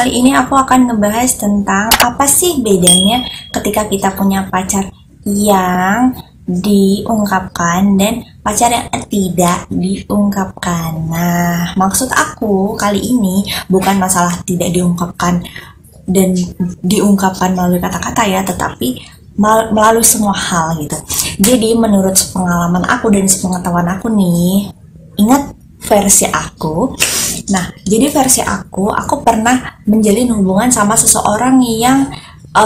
kali ini aku akan ngebahas tentang apa sih bedanya ketika kita punya pacar yang diungkapkan dan pacar yang tidak diungkapkan. Nah, maksud aku kali ini bukan masalah tidak diungkapkan dan diungkapkan melalui kata-kata ya, tetapi melalui semua hal gitu. Jadi menurut pengalaman aku dan sepengetahuan aku nih, ingat versi aku. Nah, jadi versi aku pernah menjalin hubungan sama seseorang yang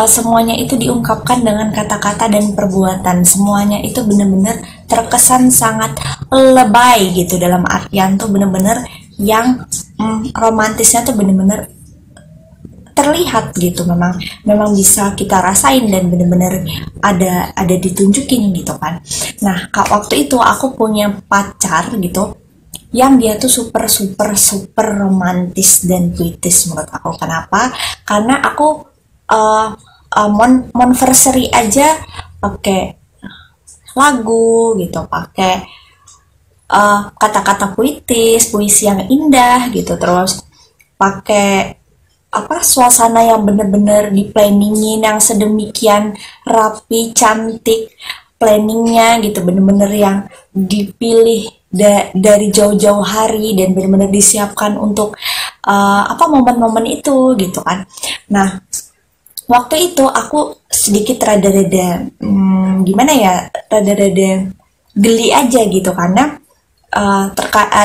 semuanya itu diungkapkan dengan kata-kata dan perbuatan. Semuanya itu benar-benar terkesan sangat lebay gitu, dalam artian tuh benar-benar yang romantisnya tuh benar-benar terlihat gitu, memang bisa kita rasain dan benar-benar ada ditunjukin gitu kan. Nah, waktu itu aku punya pacar gitu yang dia tuh super romantis dan puitis menurut aku. Kenapa? Karena aku monversary aja pakai lagu gitu, pakai kata-kata puitis, puisi yang indah gitu, terus pakai suasana yang bener-bener di-planningin yang sedemikian rapi, cantik planningnya gitu, bener-bener yang dipilih dari jauh-jauh hari dan bener-bener disiapkan untuk momen-momen itu gitu kan. Nah, waktu itu aku sedikit rada-rada gimana ya, rada-rada geli aja gitu, karena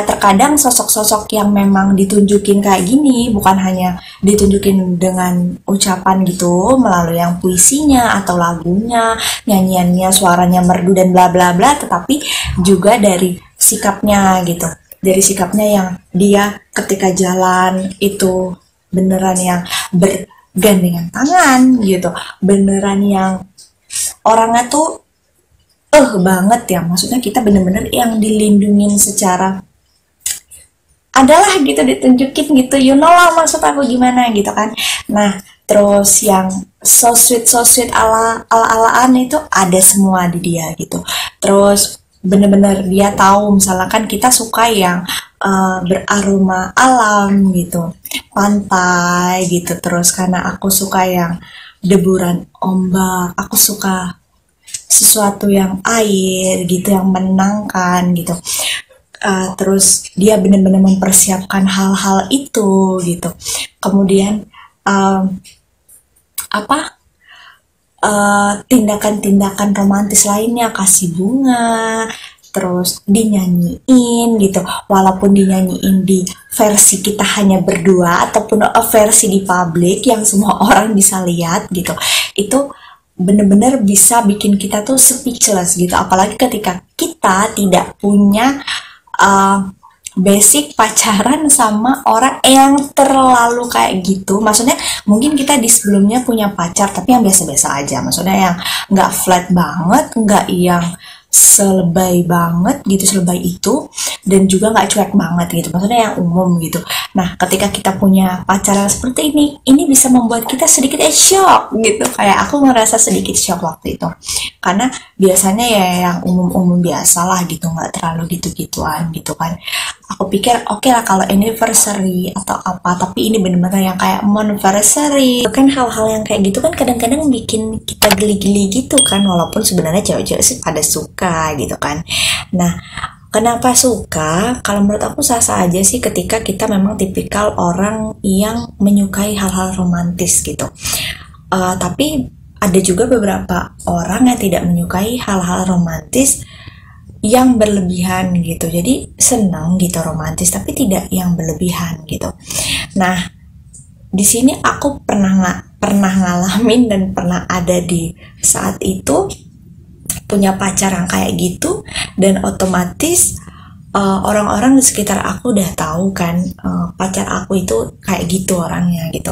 terkadang sosok-sosok yang memang ditunjukin kayak gini bukan hanya ditunjukin dengan ucapan gitu melalui yang puisinya atau lagunya, nyanyiannya, suaranya merdu dan bla bla bla, tetapi juga dari sikapnya gitu, dari sikapnya yang dia ketika jalan itu beneran yang bergandengan tangan gitu, beneran yang orangnya tuh banget ya, maksudnya kita bener-bener yang dilindungin secara adalah gitu, ditunjukin gitu, you know lah maksud aku gimana gitu kan. Nah, terus yang so sweet ala-alaan itu ada semua di dia gitu. Terus bener-bener dia tahu misalkan kita suka yang beraroma alam gitu, pantai gitu. Terus karena aku suka yang deburan ombak, aku suka sesuatu yang air gitu, yang menenangkan gitu. Terus dia benar-benar mempersiapkan hal-hal itu gitu. Kemudian tindakan-tindakan romantis lainnya, kasih bunga, terus dinyanyiin gitu, walaupun dinyanyiin di versi kita hanya berdua ataupun versi di publik yang semua orang bisa lihat gitu, itu bener-bener bisa bikin kita tuh speechless gitu, apalagi ketika kita tidak punya basic pacaran sama orang yang terlalu kayak gitu. Maksudnya mungkin kita di sebelumnya punya pacar tapi yang biasa-biasa aja, maksudnya yang nggak flat banget, nggak yang selebay banget gitu, selebay itu, dan juga nggak cuek banget gitu, maksudnya yang umum gitu. Nah, ketika kita punya pacaran seperti ini bisa membuat kita sedikit shock gitu, kayak aku ngerasa sedikit shock waktu itu, karena biasanya ya yang umum-umum biasa lah gitu, nggak terlalu gitu-gituan gitu kan. Aku pikir oke lah kalau anniversary atau apa, tapi ini bener-bener yang kayak monversary kan. Hal-hal yang kayak gitu kan kadang-kadang bikin kita geli-geli gitu kan, walaupun sebenarnya cewek-cewek sih pada suka gitu kan. Nah, kenapa suka? Kalau menurut aku sah-sah aja sih ketika kita memang tipikal orang yang menyukai hal-hal romantis gitu. Tapi ada juga beberapa orang yang tidak menyukai hal-hal romantis yang berlebihan gitu. Jadi senang gitu romantis tapi tidak yang berlebihan gitu. Nah, di sini aku pernah ngalamin dan pernah ada di saat itu punya pacar yang kayak gitu, dan otomatis orang-orang di sekitar aku udah tahu kan pacar aku itu kayak gitu orangnya gitu.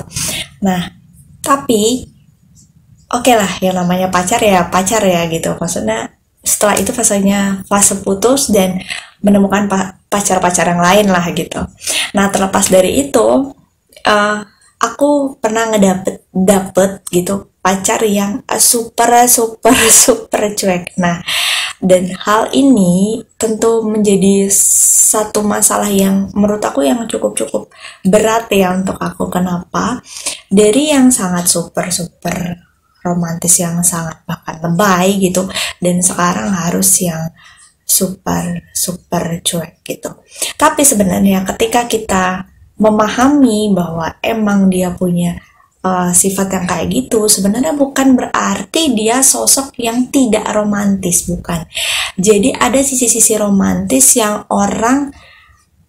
Nah, tapi oke lah, yang namanya pacar ya gitu, maksudnya setelah itu fase putus dan menemukan pacar-pacar yang lain lah gitu. Nah, terlepas dari itu, aku pernah dapet gitu pacar yang super cuek. Nah, Dan hal ini tentu menjadi satu masalah yang menurut aku yang cukup-cukup berat ya untuk aku. Kenapa? Dari yang sangat super-super romantis, yang sangat bahkan lebay gitu, dan sekarang harus yang super cuek gitu. Tapi sebenarnya ketika kita memahami bahwa emang dia punya sifat yang kayak gitu, sebenarnya bukan berarti dia sosok yang tidak romantis, bukan. Jadi ada sisi-sisi romantis yang orang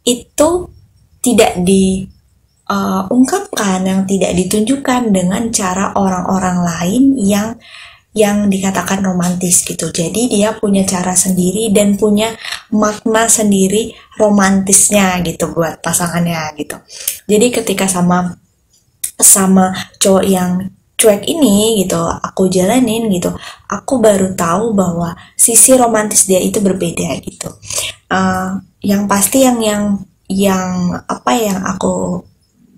itu tidak diungkapkan, yang tidak ditunjukkan dengan cara orang-orang lain yang dikatakan romantis gitu. Jadi dia punya cara sendiri dan punya makna sendiri romantisnya gitu buat pasangannya gitu. Jadi ketika sama cowok yang cuek ini gitu, aku jalanin gitu, aku baru tahu bahwa sisi romantis dia itu berbeda gitu. Yang pasti yang apa yang aku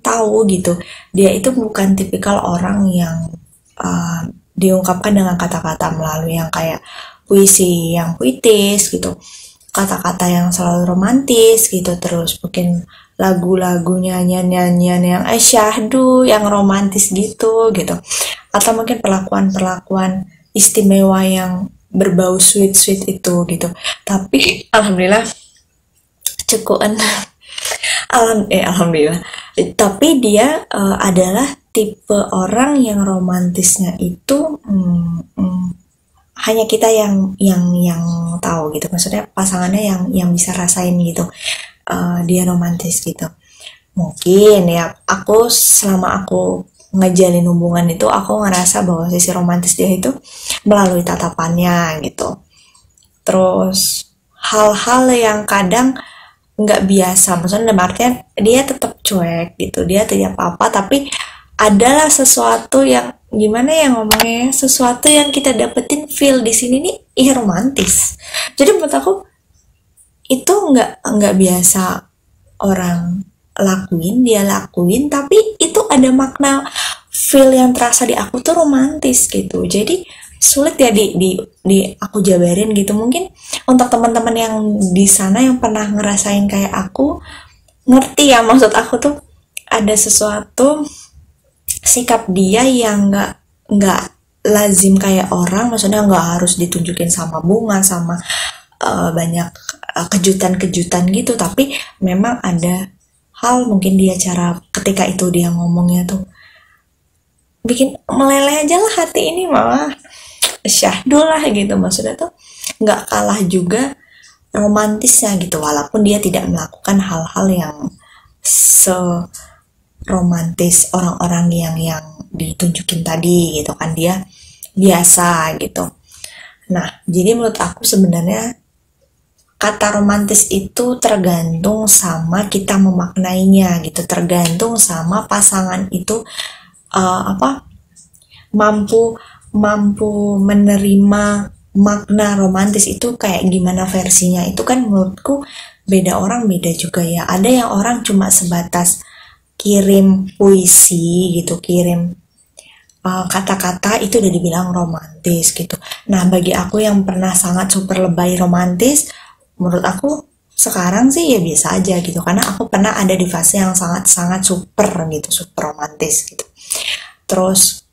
tahu gitu, dia itu bukan tipikal orang yang diungkapkan dengan kata-kata melalui yang kayak puisi yang puitis gitu, kata-kata yang selalu romantis gitu, terus mungkin lagu-lagunya nyanyian yang syahdu yang romantis gitu, atau mungkin perlakuan istimewa yang berbau sweet itu gitu. Tapi alhamdulillah cukup alhamdulillah. Tapi dia adalah tipe orang yang romantisnya itu hanya kita yang tahu gitu. Maksudnya pasangannya yang bisa rasain gitu. Dia romantis gitu. Mungkin ya selama aku ngejalin hubungan itu, aku ngerasa bahwa sisi romantis dia itu melalui tatapannya gitu. Terus hal-hal yang kadang nggak biasa, maksudnya dalam artian dia tetap cuek gitu, dia tidak apa-apa, tapi adalah sesuatu yang gimana ya ngomongnya, sesuatu yang kita dapetin feel di sini nih romantis. Jadi menurut aku itu nggak biasa orang lakuin, dia lakuin, tapi itu ada makna feel yang terasa di aku tuh romantis gitu. Jadi sulit ya di aku jabarin gitu. Mungkin untuk teman-teman yang di sana yang pernah ngerasain kayak aku, ngerti ya maksud aku tuh ada sesuatu sikap dia yang nggak lazim kayak orang, maksudnya nggak harus ditunjukin sama bunga, sama banyak kejutan-kejutan gitu, tapi memang ada hal, mungkin dia cara ketika itu dia ngomongnya tuh bikin meleleh aja lah hati ini, malah syahdu lah gitu, maksudnya tuh nggak kalah juga romantisnya gitu, walaupun dia tidak melakukan hal-hal yang romantis orang-orang yang ditunjukin tadi gitu kan, dia biasa gitu. Nah, jadi menurut aku sebenarnya kata romantis itu tergantung sama kita memaknainya gitu, tergantung sama pasangan itu mampu menerima makna romantis itu kayak gimana versinya. Itu kan menurutku beda orang beda juga ya. Ada yang orang cuma sebatas kirim puisi gitu, kirim kata-kata itu udah dibilang romantis gitu. Nah, bagi aku yang pernah sangat super lebay romantis, menurut aku sekarang sih ya biasa aja gitu, karena aku pernah ada di fase yang sangat-sangat super gitu, super romantis gitu. Terus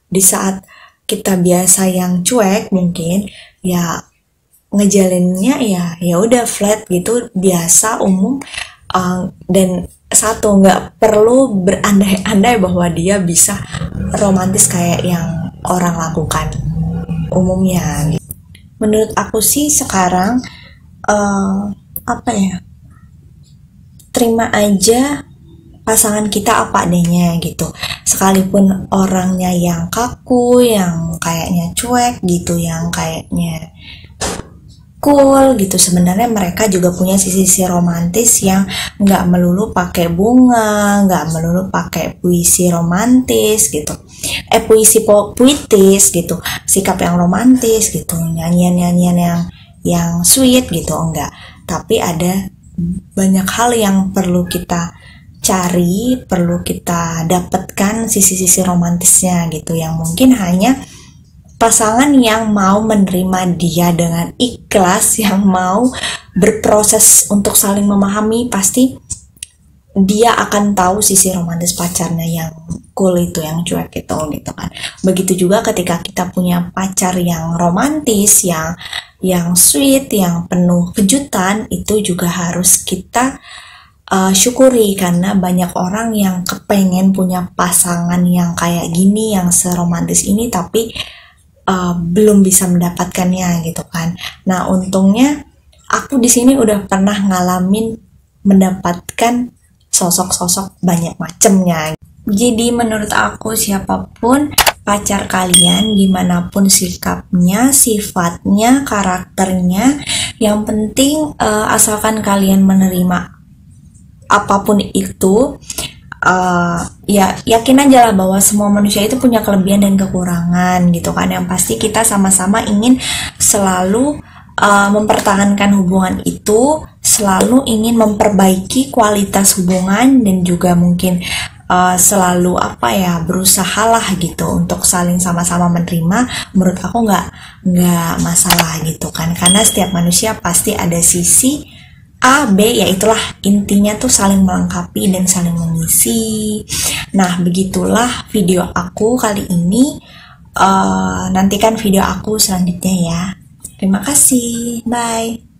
di saat kita biasa yang cuek, mungkin ya ngejalinnya ya udah flat gitu, biasa umum. Dan satu, nggak perlu berandai-andai bahwa dia bisa romantis kayak yang orang lakukan umumnya gitu. Menurut aku sih sekarang terima aja pasangan kita apa adanya gitu, sekalipun orangnya yang kaku, yang kayaknya cuek gitu, yang kayaknya cool gitu, sebenarnya mereka juga punya sisi-sisi romantis yang nggak melulu pakai bunga, nggak melulu pakai puisi romantis gitu, puisi puitis gitu, sikap yang romantis gitu, nyanyian yang sweet gitu, enggak. Tapi ada banyak hal yang perlu kita cari, perlu kita dapatkan sisi-sisi romantisnya gitu, yang mungkin hanya pasangan yang mau menerima dia dengan ikhlas, yang mau berproses untuk saling memahami, pasti dia akan tahu sisi romantis pacarnya yang cool itu, yang cuek itu gitu kan. Begitu juga ketika kita punya pacar yang romantis, yang sweet, yang penuh kejutan, itu juga harus kita syukuri, karena banyak orang yang kepengen punya pasangan yang kayak gini, yang seromantis ini, tapi belum bisa mendapatkannya gitu kan. Nah, untungnya aku di sini udah pernah ngalamin mendapatkan sosok-sosok banyak macemnya. Jadi menurut aku, siapapun pacar kalian, gimana pun sikapnya, sifatnya, karakternya, yang penting asalkan kalian menerima apapun itu, ya yakin aja lah bahwa semua manusia itu punya kelebihan dan kekurangan gitu kan. Yang pasti kita sama-sama ingin selalu mempertahankan hubungan itu, selalu ingin memperbaiki kualitas hubungan, dan juga mungkin selalu berusaha lah gitu untuk saling sama-sama menerima. Menurut aku nggak masalah gitu kan, karena setiap manusia pasti ada sisi A, B, ya itulah intinya tuh saling melengkapi dan saling mengisi. Nah, begitulah video aku kali ini. Nantikan video aku selanjutnya ya. Terima kasih, bye.